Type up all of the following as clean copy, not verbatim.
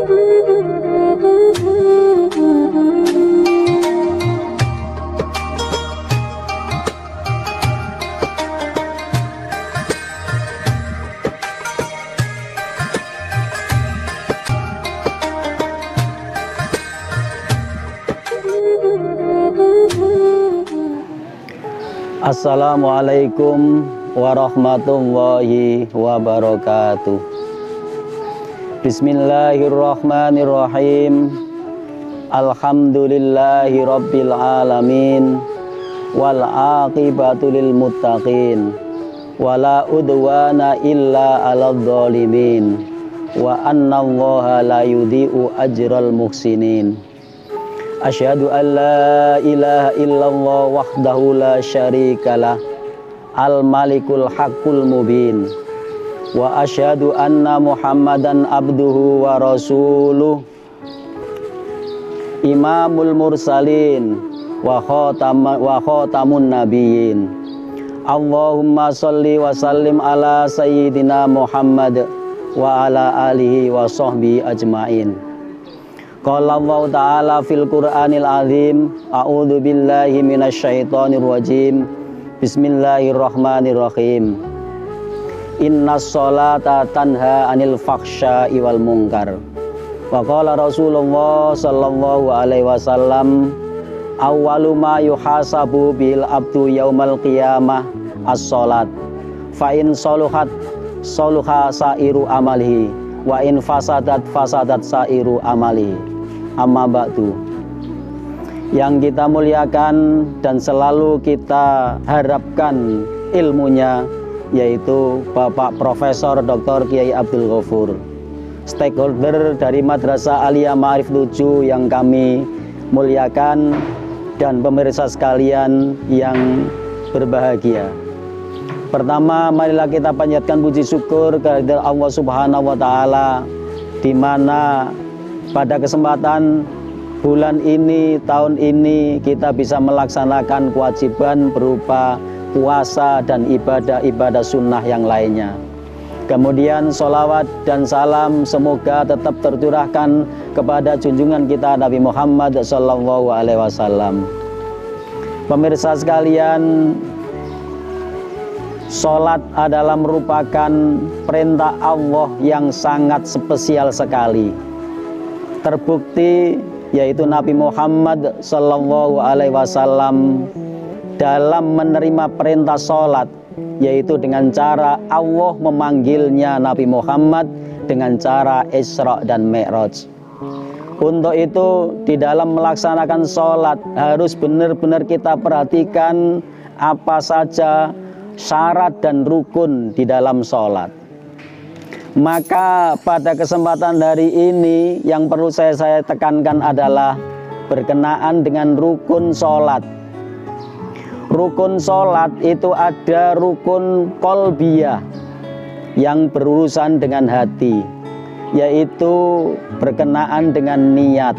Assalamualaikum warahmatullahi wabarakatuh. Bismillahirrahmanirrahim. Alhamdulillahi rabbil alamin. Wal aqibatu lil muttaqin. Wala udwana illa 'alal zalimin. Wa annallaha la yudhi'u ajral muhsinin. Asyhadu an la ilaha illallah wahdahu la syarikalah al malikul haqqul mubin wa asyhadu anna muhammadan abduhu wa rasuluh imamul mursalin wa khatamun nabiyyin. Allahumma sholli wa sallim ala sayyidina Muhammad wa ala alihi wa sahbihi ajmain. Qala Allah Ta'ala fil Qur'anil Azim, a'udzu billahi minasyaitonir rajim. Bismillahirrahmanirrahim. Innas sholata tanha 'anil fakhsya'i wal munkar. Wa qala Rasulullah sallallahu alaihi wasallam, awwalu ma yuhasabu bil abdu yaumal qiyamah as-sholat. Fa in sholuhat sholuha sairu amalihi wa in fasadat sairu amali. Amma ba'du. Yang kita muliakan dan selalu kita harapkan ilmunya, yaitu Bapak Profesor Dr. Kiai Abdul Ghafur, stakeholder dari Madrasah Aliyah Ma'arif 7 yang kami muliakan, dan pemirsa sekalian yang berbahagia. Pertama, marilah kita panjatkan puji syukur kehadirat Allah Subhanahu wa Ta'ala, di mana pada kesempatan bulan ini, tahun ini, kita bisa melaksanakan kewajiban berupa puasa dan ibadah-ibadah sunnah yang lainnya. Kemudian sholawat dan salam semoga tetap tercurahkan kepada junjungan kita Nabi Muhammad SAW. Pemirsa sekalian, sholat adalah merupakan perintah Allah yang sangat spesial sekali. Terbukti yaitu Nabi Muhammad SAW dalam menerima perintah sholat, yaitu dengan cara Allah memanggilnya Nabi Muhammad dengan cara Isra dan Mi'raj. Untuk itu di dalam melaksanakan sholat harus benar-benar kita perhatikan apa saja syarat dan rukun di dalam sholat. Maka pada kesempatan hari ini yang perlu saya tekankan adalah berkenaan dengan rukun sholat. Rukun sholat itu ada rukun qalbiyah yang berurusan dengan hati, yaitu berkenaan dengan niat,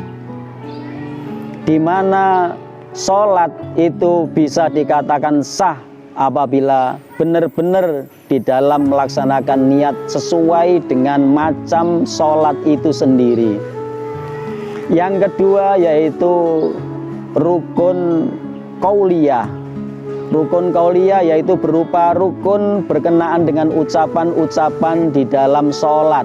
di mana sholat itu bisa dikatakan sah apabila benar-benar di dalam melaksanakan niat sesuai dengan macam sholat itu sendiri. Yang kedua yaitu rukun qauliyah. Rukun qauliyah yaitu berupa rukun berkenaan dengan ucapan-ucapan di dalam sholat,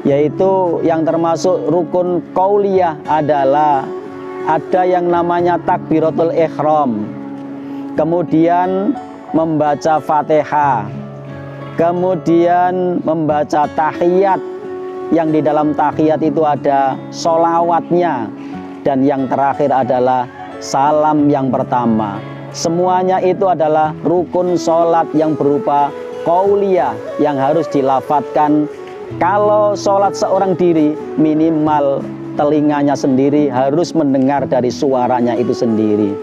yaitu yang termasuk rukun qauliyah adalah ada yang namanya takbiratul ihram, kemudian membaca Fatihah, kemudian membaca tahiyat, yang di dalam tahiyat itu ada sholawatnya, dan yang terakhir adalah salam yang pertama. Semuanya itu adalah rukun sholat yang berupa qauliyah yang harus dilafadzkan. Kalau sholat seorang diri, minimal telinganya sendiri harus mendengar dari suaranya itu sendiri.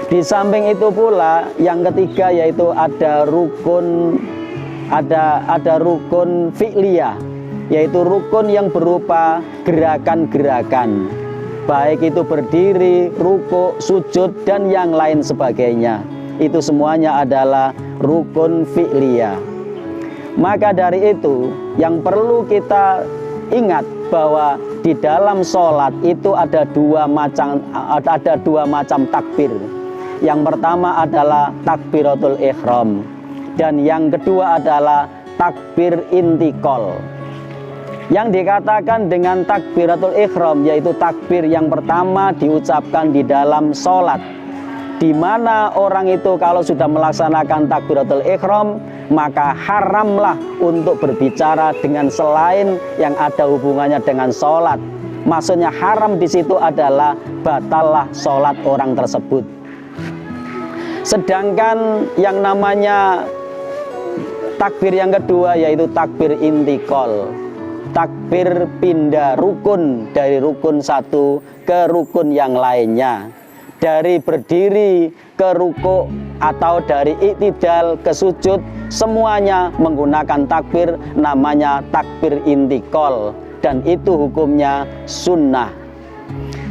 Di samping itu pula yang ketiga yaitu ada rukun fi'liyah, yaitu rukun yang berupa gerakan-gerakan, baik itu berdiri, rukuk, sujud, dan yang lain sebagainya. Itu semuanya adalah rukun fi'liyah. Maka dari itu yang perlu kita ingat bahwa di dalam sholat itu ada dua macam takbir. Yang pertama adalah takbiratul ihram, dan yang kedua adalah takbir intikal. Yang dikatakan dengan takbiratul ihram yaitu takbir yang pertama diucapkan di dalam sholat, di mana orang itu kalau sudah melaksanakan takbiratul ihram maka haramlah untuk berbicara dengan selain yang ada hubungannya dengan sholat. Maksudnya haram di situ adalah batallah sholat orang tersebut. Sedangkan yang namanya takbir yang kedua yaitu takbir intikal, takbir pindah rukun dari rukun satu ke rukun yang lainnya, dari berdiri ke ruku atau dari iktidal ke sujud, semuanya menggunakan takbir namanya takbir intikal, dan itu hukumnya sunnah.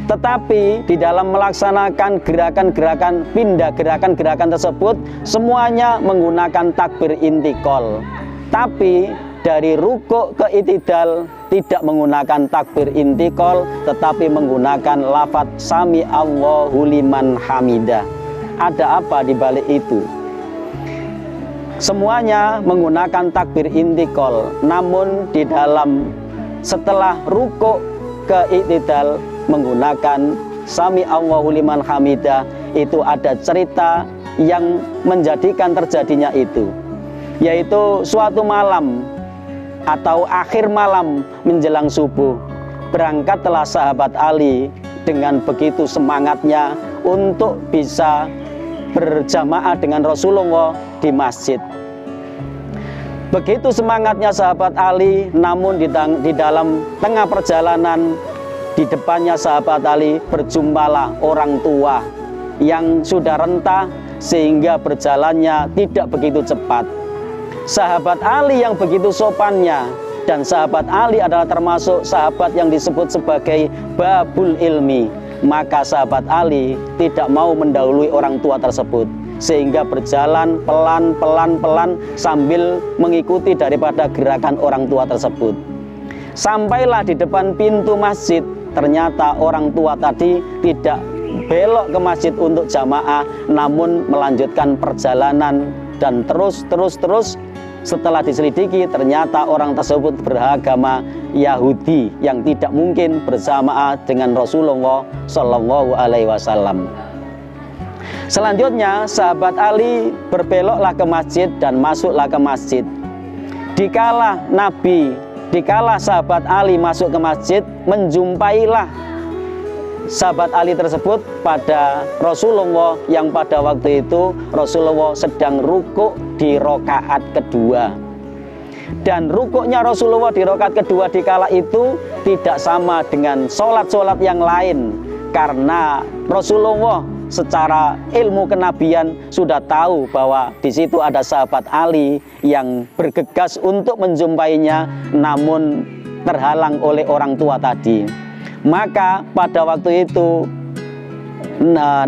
Tetapi di dalam melaksanakan gerakan-gerakan pindah, gerakan-gerakan tersebut semuanya menggunakan takbir intikal. Tapi dari ruku ke iktidal tidak menggunakan takbir intikal, tetapi menggunakan lafaz sami Allahu liman hamidah. Ada apa di balik itu? Semuanya menggunakan takbir intikal, namun di dalam setelah ruku ke iktidal menggunakan sami Allahu liman hamidah, itu ada cerita yang menjadikan terjadinya itu, yaitu suatu malam atau akhir malam menjelang subuh, berangkatlah sahabat Ali dengan begitu semangatnya untuk bisa berjamaah dengan Rasulullah di masjid. Begitu semangatnya sahabat Ali, namun di dalam tengah perjalanan di depannya sahabat Ali berjumpalah orang tua yang sudah renta sehingga berjalannya tidak begitu cepat. Sahabat Ali yang begitu sopannya, dan sahabat Ali adalah termasuk sahabat yang disebut sebagai babul ilmi, maka sahabat Ali tidak mau mendahului orang tua tersebut, sehingga berjalan pelan sambil mengikuti daripada gerakan orang tua tersebut. Sampailah di depan pintu masjid, ternyata orang tua tadi tidak belok ke masjid untuk jamaah, namun melanjutkan perjalanan dan terus. Setelah diselidiki, ternyata orang tersebut beragama Yahudi yang tidak mungkin berjamaah dengan Rasulullah Shallallahu Alaihi Wasallam. Selanjutnya sahabat Ali berbeloklah ke masjid dan masuklah ke masjid. Dikala sahabat Ali masuk ke masjid, menjumpailah sahabat Ali tersebut pada Rasulullah yang pada waktu itu Rasulullah sedang rukuk di rokaat kedua. Dan rukuknya Rasulullah di rokaat kedua dikala itu tidak sama dengan sholat-sholat yang lain, karena Rasulullah secara ilmu kenabian sudah tahu bahwa di situ ada sahabat Ali yang bergegas untuk menjumpainya, namun terhalang oleh orang tua tadi. Maka pada waktu itu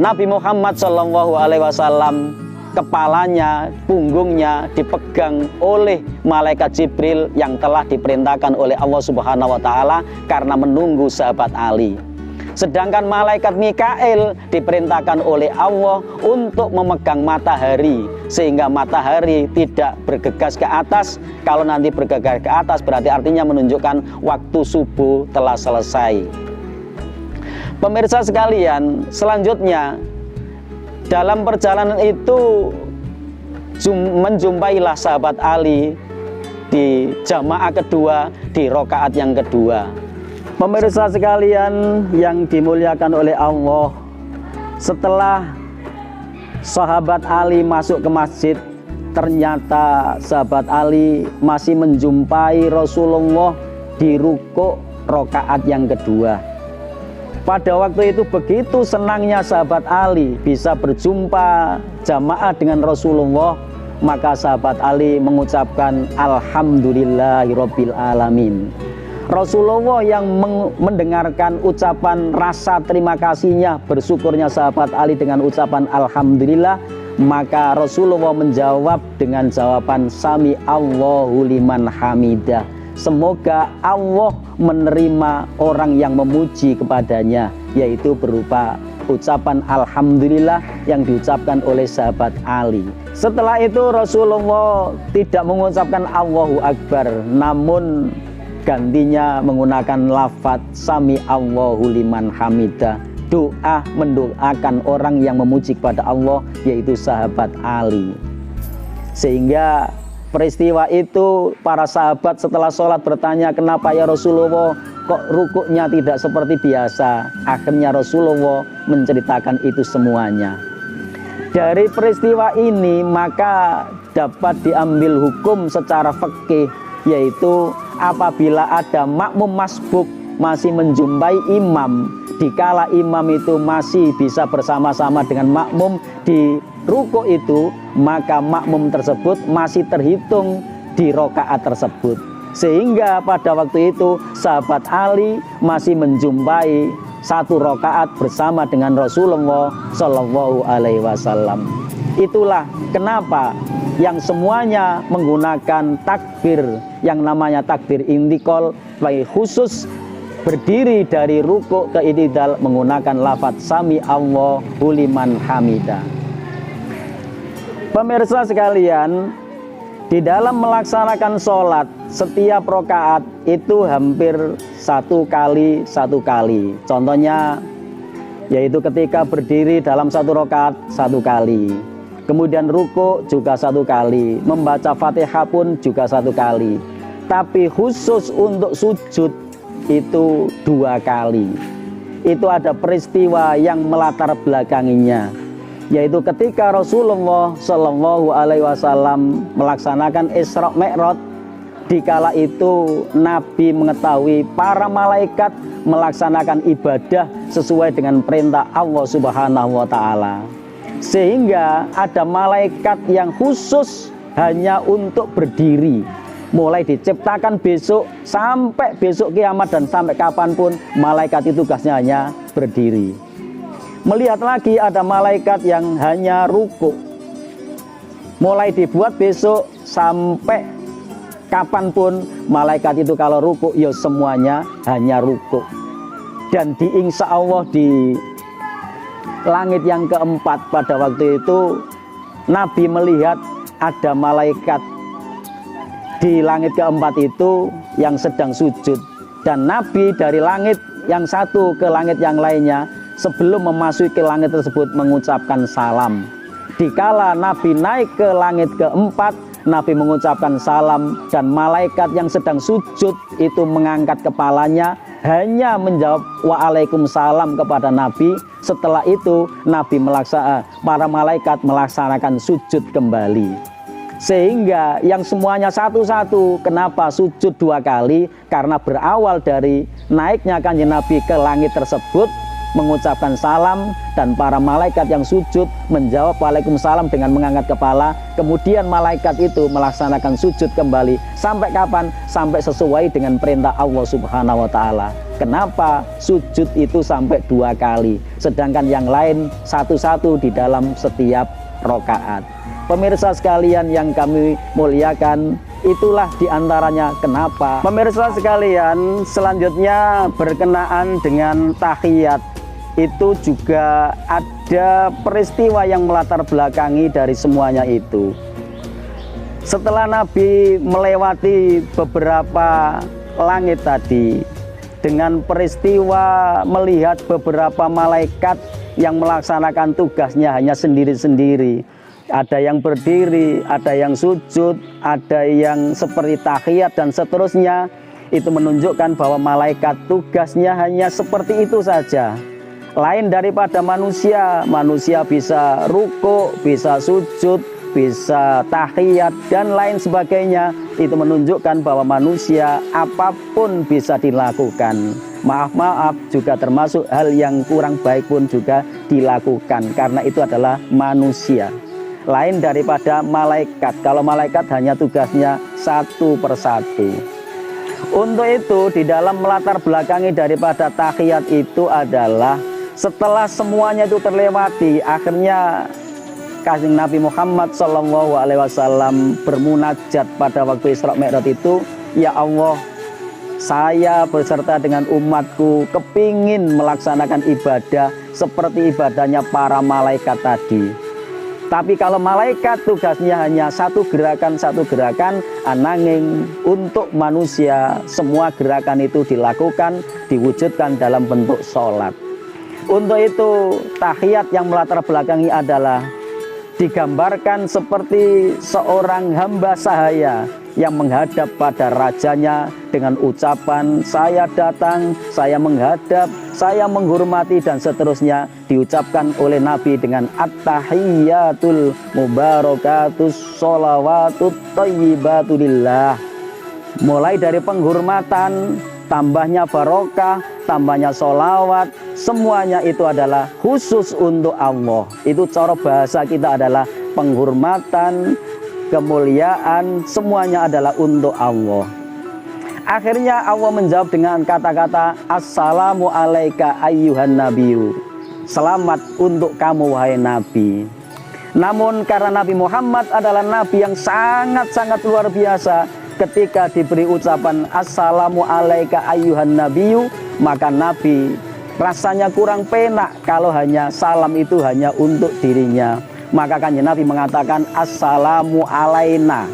Nabi Muhammad SAW kepalanya, punggungnya dipegang oleh malaikat Jibril yang telah diperintahkan oleh Allah Subhanahu wa Ta'ala karena menunggu sahabat Ali. Sedangkan malaikat Mikail diperintahkan oleh Allah untuk memegang matahari, sehingga matahari tidak bergegas ke atas. Kalau nanti bergegas ke atas berarti artinya menunjukkan waktu subuh telah selesai. Pemirsa sekalian, selanjutnya dalam perjalanan itu menjumpailah sahabat Ali di jamaah kedua, di rokaat yang kedua. Pemirsa sekalian yang dimuliakan oleh Allah, setelah sahabat Ali masuk ke masjid, ternyata sahabat Ali masih menjumpai Rasulullah di rukuk rokaat yang kedua. Pada waktu itu begitu senangnya sahabat Ali bisa berjumpa jamaah dengan Rasulullah, maka sahabat Ali mengucapkan Alhamdulillahirabbil alamin. Rasulullah yang mendengarkan ucapan rasa terima kasihnya, bersyukurnya sahabat Ali dengan ucapan Alhamdulillah, maka Rasulullah menjawab dengan jawaban Sami Allahu liman hamidah. semoga Allah menerima orang yang memuji kepadanya, yaitu berupa ucapan alhamdulillah yang diucapkan oleh sahabat Ali. Setelah itu Rasulullah tidak mengucapkan Allahu Akbar, namun gantinya menggunakan lafaz sami Allahu liman hamidah, doa mendoakan orang yang memuji kepada Allah, yaitu sahabat Ali. Sehingga peristiwa itu para sahabat setelah sholat bertanya, kenapa ya Rasulullah kok rukuknya tidak seperti biasa? Akhirnya Rasulullah menceritakan itu semuanya. Dari peristiwa ini maka dapat diambil hukum secara fikih, yaitu apabila ada makmum masbuk masih menjumpai imam, dikala imam itu masih bisa bersama-sama dengan makmum di rukuk itu, maka makmum tersebut masih terhitung di rokaat tersebut. Sehingga pada waktu itu sahabat Ali masih menjumpai satu rokaat bersama dengan Rasulullah Shallallahu Alaihi Wasallam. Itulah kenapa yang semuanya menggunakan takbir yang namanya takbir intikal, baik khusus berdiri dari rukuk ke i'tidal menggunakan lafaz sami Allahu liman hamidah. Pemirsa sekalian, di dalam melaksanakan sholat setiap rokaat itu hampir satu kali. Contohnya yaitu ketika berdiri dalam satu rokaat satu kali, kemudian rukuk juga satu kali, membaca Fatihah pun juga satu kali. Tapi khusus untuk sujud itu 2 kali. Itu ada peristiwa yang melatar belakanginya, yaitu ketika Rasulullah Shallallahu Alaihi Wasallam melaksanakan Isra Mi'raj. Dikala itu Nabi mengetahui para malaikat melaksanakan ibadah sesuai dengan perintah Allah Subhanahu wa Ta'ala, sehingga ada malaikat yang khusus hanya untuk berdiri. Mulai diciptakan besok sampai besok kiamat dan sampai kapanpun malaikat itu tugasnya hanya berdiri. Melihat lagi ada malaikat yang hanya rukuk. Mulai dibuat besok sampai kapanpun malaikat itu kalau rukuk ya semuanya hanya rukuk. Dan insya Allah di langit yang keempat pada waktu itu Nabi melihat ada malaikat di langit keempat itu yang sedang sujud, dan Nabi dari langit yang satu ke langit yang lainnya sebelum memasuki langit tersebut mengucapkan salam. Dikala Nabi naik ke langit keempat, Nabi mengucapkan salam, dan malaikat yang sedang sujud itu mengangkat kepalanya hanya menjawab waalaikumsalam kepada Nabi. Setelah itu para malaikat melaksanakan sujud kembali. Sehingga yang semuanya satu-satu. Kenapa sujud 2 kali? Karena berawal dari naiknya Kanjeng Nabi ke langit tersebut mengucapkan salam, dan para malaikat yang sujud menjawab waalaikumsalam dengan mengangkat kepala. Kemudian malaikat itu melaksanakan sujud kembali. Sampai kapan? Sampai sesuai dengan perintah Allah Subhanahu wa Ta'ala. Kenapa sujud itu sampai 2 kali, sedangkan yang lain satu-satu di dalam setiap rokaat? Pemirsa sekalian yang kami muliakan, itulah diantaranya kenapa. Pemirsa sekalian, selanjutnya berkenaan dengan tahiyat. Itu juga ada peristiwa yang melatar belakangi dari semuanya itu. Setelah Nabi melewati beberapa langit tadi, dengan peristiwa melihat beberapa malaikat yang melaksanakan tugasnya hanya sendiri-sendiri. Ada yang berdiri, ada yang sujud, ada yang seperti tahiyat dan seterusnya. Itu menunjukkan bahwa malaikat tugasnya hanya seperti itu saja. Lain daripada manusia. Manusia bisa rukuk, bisa sujud, bisa tahiyat dan lain sebagainya. Itu menunjukkan bahwa manusia apapun bisa dilakukan. Maaf juga termasuk hal yang kurang baik pun juga dilakukan, karena itu adalah manusia. Lain daripada malaikat. Kalau malaikat hanya tugasnya satu persatu. Untuk itu di dalam melatar belakangi daripada tahiyat itu adalah setelah semuanya itu terlewati, akhirnya Kanjeng Nabi Muhammad SAW bermunajat pada waktu Isra Mi'raj itu, ya Allah, saya beserta dengan umatku kepingin melaksanakan ibadah seperti ibadahnya para malaikat tadi. Tapi kalau malaikat tugasnya hanya satu gerakan, ananging untuk manusia semua gerakan itu dilakukan, diwujudkan dalam bentuk sholat. Untuk itu tahiyat yang melatar belakangi adalah digambarkan seperti seorang hamba sahaya yang menghadap pada rajanya dengan ucapan saya datang, saya menghadap, saya menghormati dan seterusnya, diucapkan oleh Nabi dengan at-tahiyyatul mubarakatus sholawatut thayyibatu lillah. Mulai dari penghormatan, tambahnya barokah, tambahnya sholawat, semuanya itu adalah khusus untuk Allah. Itu cara bahasa kita adalah penghormatan, kemuliaan, semuanya adalah untuk Allah. Akhirnya Allah menjawab dengan kata-kata assalamu alaika ayyuhan nabiyyu. Selamat untuk kamu wahai Nabi. Namun karena Nabi Muhammad adalah Nabi yang sangat-sangat luar biasa, ketika diberi ucapan assalamu alaika ayyuhan nabiyyu, maka Nabi rasanya kurang penak kalau hanya salam itu hanya untuk dirinya. Maka Kanjeng Nabi mengatakan assalamu alaina.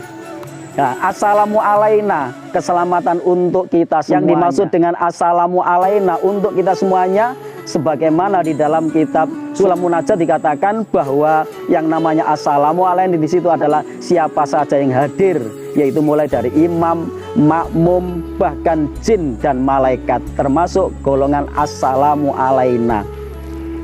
Nah, assalamu alaina, keselamatan untuk kita semuanya. Yang dimaksud dengan assalamu alaina untuk kita semuanya, sebagaimana di dalam kitab Sulam Munajat dikatakan bahwa yang namanya assalamu alaina di situ adalah siapa saja yang hadir, yaitu mulai dari imam, makmum, bahkan jin dan malaikat, termasuk golongan assalamu alaina.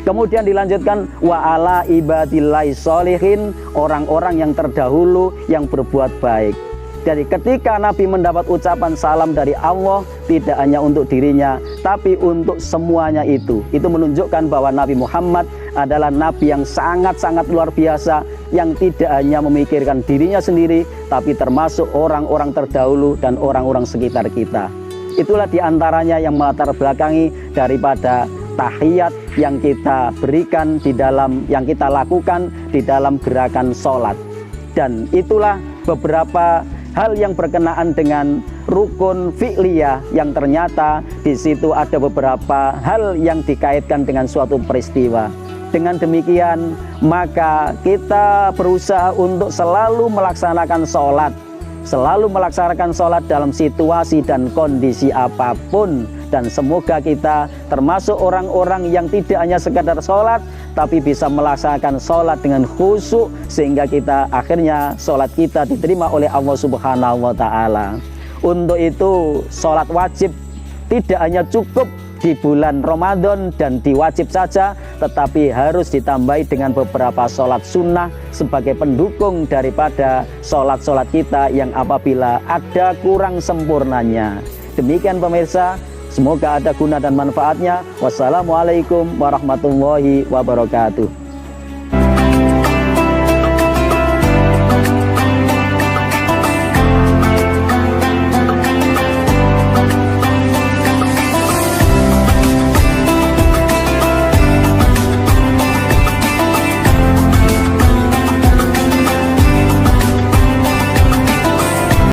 Kemudian dilanjutkan wa ala ibadillahi sholihin, orang-orang yang terdahulu yang berbuat baik. Jadi ketika Nabi mendapat ucapan salam dari Allah, tidak hanya untuk dirinya, tapi untuk semuanya itu menunjukkan bahwa Nabi Muhammad adalah Nabi yang sangat-sangat luar biasa, yang tidak hanya memikirkan dirinya sendiri, tapi termasuk orang-orang terdahulu dan orang-orang sekitar kita. Itulah diantaranya yang melatar belakangi daripada tahiyat yang kita berikan di dalam, yang kita lakukan di dalam gerakan sholat. Dan itulah beberapa hal yang berkenaan dengan rukun fi'liyah yang ternyata di situ ada beberapa hal yang dikaitkan dengan suatu peristiwa. Dengan demikian, maka kita berusaha untuk selalu melaksanakan sholat dalam situasi dan kondisi apapun. Dan semoga kita termasuk orang-orang yang tidak hanya sekadar sholat, tapi bisa melaksanakan sholat dengan khusyuk, sehingga kita akhirnya sholat kita diterima oleh Allah Subhanahu wa Ta'ala. Untuk itu sholat wajib tidak hanya cukup di bulan Ramadan dan diwajib saja, tetapi harus ditambahi dengan beberapa sholat sunnah sebagai pendukung daripada sholat-sholat kita yang apabila ada kurang sempurnanya. Demikian pemirsa, semoga ada guna dan manfaatnya. Wassalamualaikum warahmatullahi wabarakatuh.